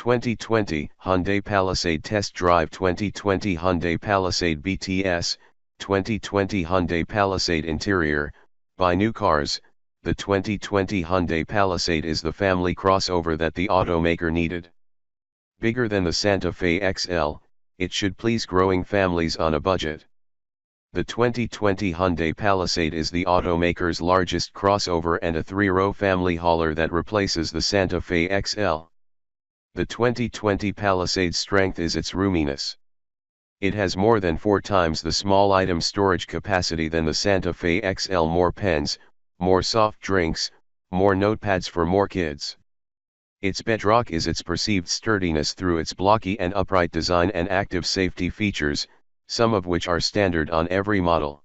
2020 Hyundai Palisade Test Drive 2020 Hyundai Palisade BTS, 2020 Hyundai Palisade Interior. Buy new cars. The 2020 Hyundai Palisade is the family crossover that the automaker needed. Bigger than the Santa Fe XL, it should please growing families on a budget. The 2020 Hyundai Palisade is the automaker's largest crossover and a three-row family hauler that replaces the Santa Fe XL. The 2020 Palisade's strength is its roominess. It has more than 4 times the small item storage capacity than the Santa Fe XL. More pens, more soft drinks, more notepads for more kids. Its bedrock is its perceived sturdiness through its blocky and upright design and active safety features, some of which are standard on every model.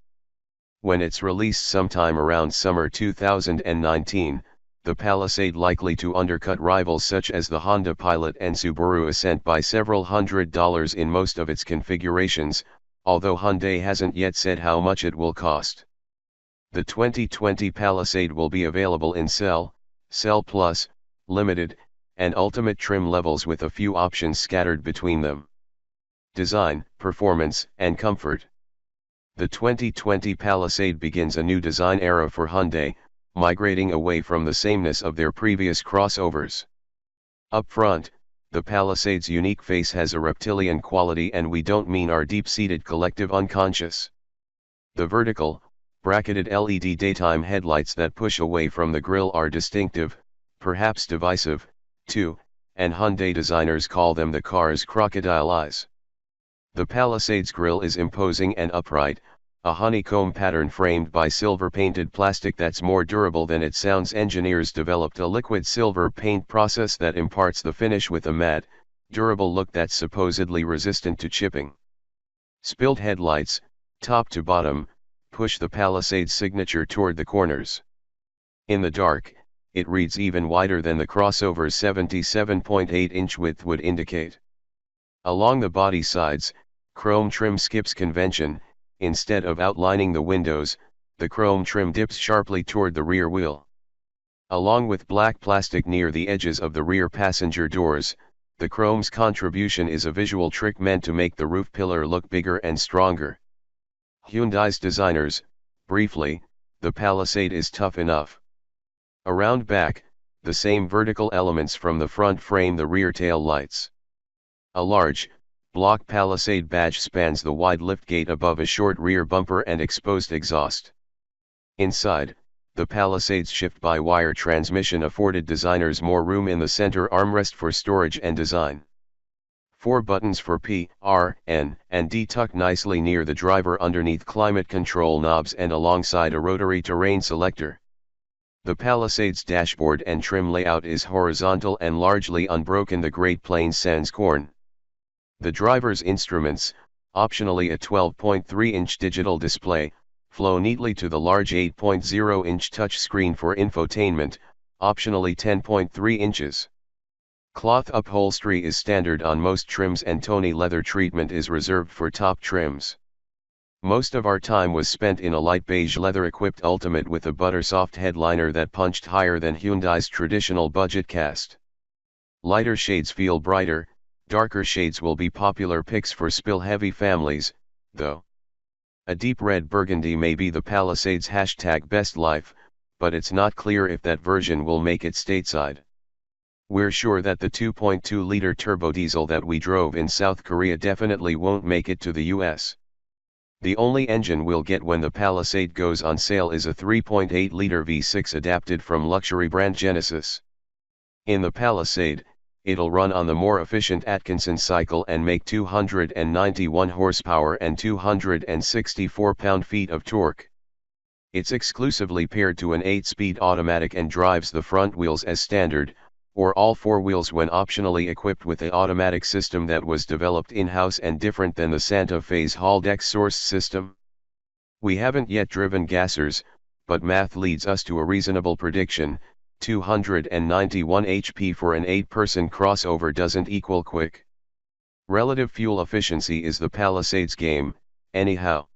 When it's released sometime around summer 2019, the Palisade likely to undercut rivals such as the Honda Pilot and Subaru Ascent by several $100s in most of its configurations, although Hyundai hasn't yet said how much it will cost. The 2020 Palisade will be available in Cell, Cell Plus, Limited, and Ultimate trim levels with a few options scattered between them. Design, performance, and comfort. The 2020 Palisade begins a new design era for Hyundai, migrating away from the sameness of their previous crossovers. Up front, the Palisade's unique face has a reptilian quality, and we don't mean our deep-seated collective unconscious. The vertical, bracketed LED daytime headlights that push away from the grille are distinctive, perhaps divisive, too, and Hyundai designers call them the car's crocodile eyes. The Palisade's grille is imposing and upright, a honeycomb pattern framed by silver-painted plastic that's more durable than it sounds. Engineers developed a liquid silver paint process that imparts the finish with a matte, durable look that's supposedly resistant to chipping. Spilled headlights, top to bottom, push the Palisade's signature toward the corners. In the dark, it reads even wider than the crossover's 77.8-inch width would indicate. Along the body sides, chrome trim skips convention. Instead of outlining the windows, the chrome trim dips sharply toward the rear wheel. Along with black plastic near the edges of the rear passenger doors, the chrome's contribution is a visual trick meant to make the roof pillar look bigger and stronger. Hyundai's designers, briefly, the Palisade is tough enough. Around back, the same vertical elements from the front frame the rear tail lights. A large, block Palisade badge spans the wide liftgate above a short rear bumper and exposed exhaust. Inside, the Palisade's shift-by-wire transmission afforded designers more room in the center armrest for storage and design. 4 buttons for P, R, N, and D tuck nicely near the driver underneath climate control knobs and alongside a rotary terrain selector. The Palisade's dashboard and trim layout is horizontal and largely unbroken. The Great Plains sans corn. The driver's instruments, optionally a 12.3-inch digital display, flow neatly to the large 8.0-inch touchscreen for infotainment, optionally 10.3 inches. Cloth upholstery is standard on most trims and Tony leather treatment is reserved for top trims. Most of our time was spent in a light beige leather-equipped Ultimate with a butter-soft headliner that punched higher than Hyundai's traditional budget cast. Lighter shades feel brighter. Darker shades will be popular picks for spill-heavy families, though. A deep red burgundy may be the Palisade's #best life, but it's not clear if that version will make it stateside. We're sure that the 2.2-liter turbo diesel that we drove in South Korea definitely won't make it to the US. The only engine we'll get when the Palisade goes on sale is a 3.8-liter V6 adapted from luxury brand Genesis. In the Palisade, it'll run on the more efficient Atkinson-cycle and make 291 horsepower and 264 pound-feet of torque. It's exclusively paired to an 8-speed automatic and drives the front wheels as standard, or all 4 wheels when optionally equipped with the automatic system that was developed in-house and different than the Santa Fe's Haldex-sourced system. We haven't yet driven gassers, but math leads us to a reasonable prediction. 291 HP for an 8-person crossover doesn't equal quick. Relative fuel efficiency is the Palisade's game, anyhow.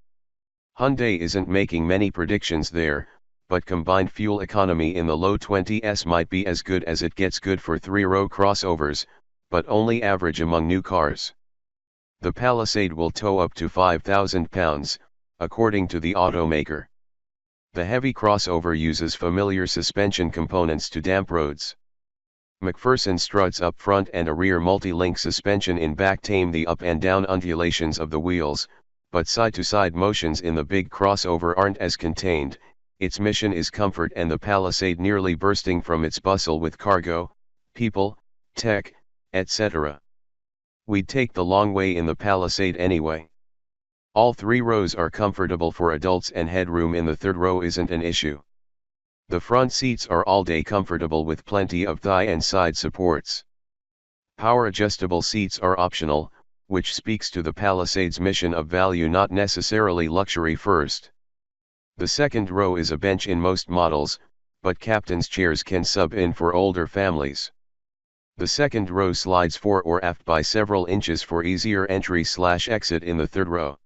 Hyundai isn't making many predictions there, but combined fuel economy in the low 20s might be as good as it gets good for 3-row crossovers, but only average among new cars. The Palisade will tow up to 5,000 pounds, according to the automaker. The heavy crossover uses familiar suspension components to damp roads. McPherson struts up front and a rear multi-link suspension in back tame the up and down undulations of the wheels, but side-to-side motions in the big crossover aren't as contained. Its mission is comfort, and the Palisade nearly bursting from its bustle with cargo, people, tech, etc. We'd take the long way in the Palisade anyway. All 3 rows are comfortable for adults and headroom in the third row isn't an issue. The front seats are all-day comfortable with plenty of thigh and side supports. Power adjustable seats are optional, which speaks to the Palisade's mission of value, not necessarily luxury first. The second row is a bench in most models, but captain's chairs can sub in for older families. The second row slides fore or aft by several inches for easier entry/exit in the third row.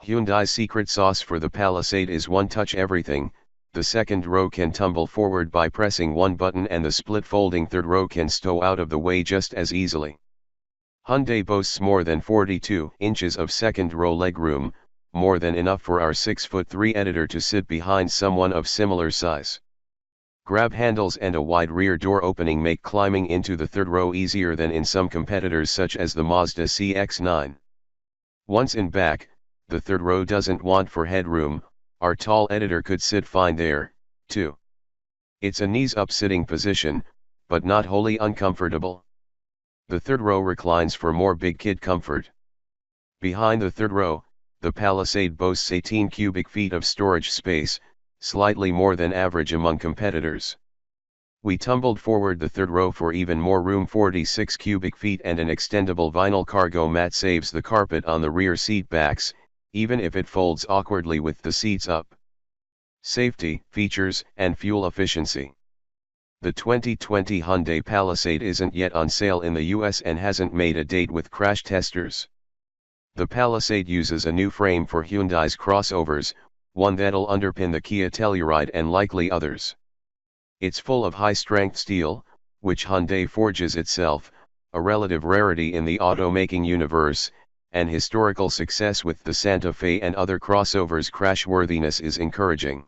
Hyundai's secret sauce for the Palisade is one-touch everything. The second row can tumble forward by pressing one button, and the split-folding third row can stow out of the way just as easily. Hyundai boasts more than 42 inches of second-row legroom, more than enough for our 6'3" editor to sit behind someone of similar size. Grab handles and a wide rear door opening make climbing into the third row easier than in some competitors such as the Mazda CX-9. Once in back, the third row doesn't want for headroom. Our tall editor could sit fine there, too. It's a knees-up sitting position, but not wholly uncomfortable. The third row reclines for more big kid comfort. Behind the third row, the Palisade boasts 18 cubic feet of storage space, slightly more than average among competitors. We tumbled forward the third row for even more room. 46 cubic feet and an extendable vinyl cargo mat saves the carpet on the rear seat backs, even if it folds awkwardly with the seats up. Safety, features, and fuel efficiency. The 2020 Hyundai Palisade isn't yet on sale in the US and hasn't made a date with crash testers. The Palisade uses a new frame for Hyundai's crossovers, one that'll underpin the Kia Telluride and likely others. It's full of high-strength steel, which Hyundai forges itself, a relative rarity in the automaking universe, and historical success with the Santa Fe and other crossovers. Crashworthiness is encouraging.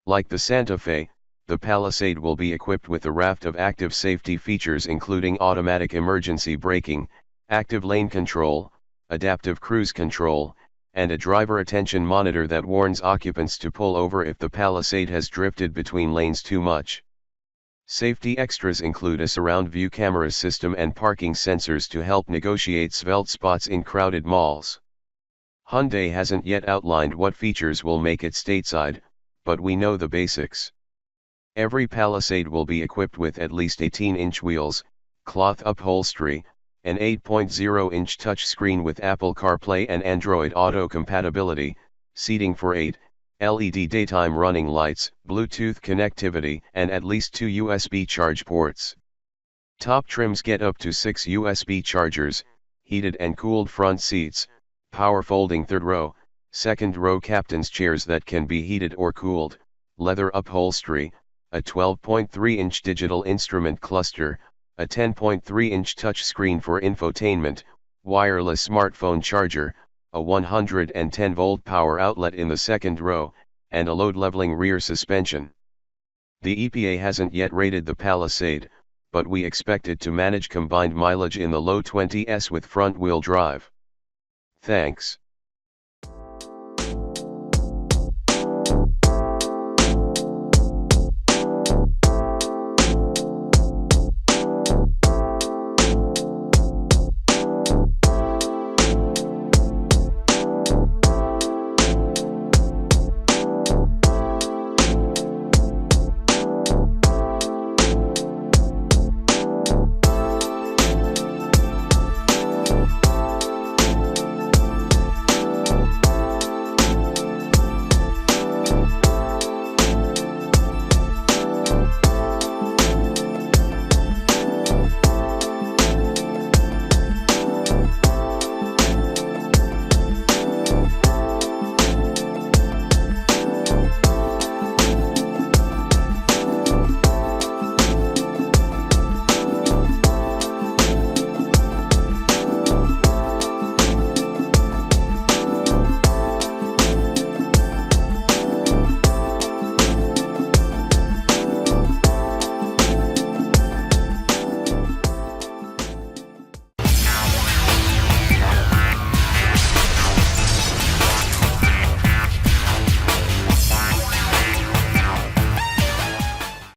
Like the Santa Fe, the Palisade will be equipped with a raft of active safety features, including automatic emergency braking, active lane control, adaptive cruise control, and a driver attention monitor that warns occupants to pull over if the Palisade has drifted between lanes too much. Safety extras include a surround view camera system and parking sensors to help negotiate svelte spots in crowded malls. Hyundai hasn't yet outlined what features will make it stateside, but we know the basics. Every Palisade will be equipped with at least 18-inch wheels, cloth upholstery, an 8.0-inch touchscreen with Apple CarPlay and Android Auto compatibility, seating for 8, LED daytime running lights, Bluetooth connectivity, and at least 2 USB charge ports. Top trims get up to 6 USB chargers, heated and cooled front seats, power folding third row, second row captain's chairs that can be heated or cooled, leather upholstery, a 12.3-inch digital instrument cluster, a 10.3-inch touchscreen for infotainment, wireless smartphone charger, a 110-volt power outlet in the second row, and a load-leveling rear suspension. The EPA hasn't yet rated the Palisade, but we expect it to manage combined mileage in the low 20s with front-wheel drive. Thanks.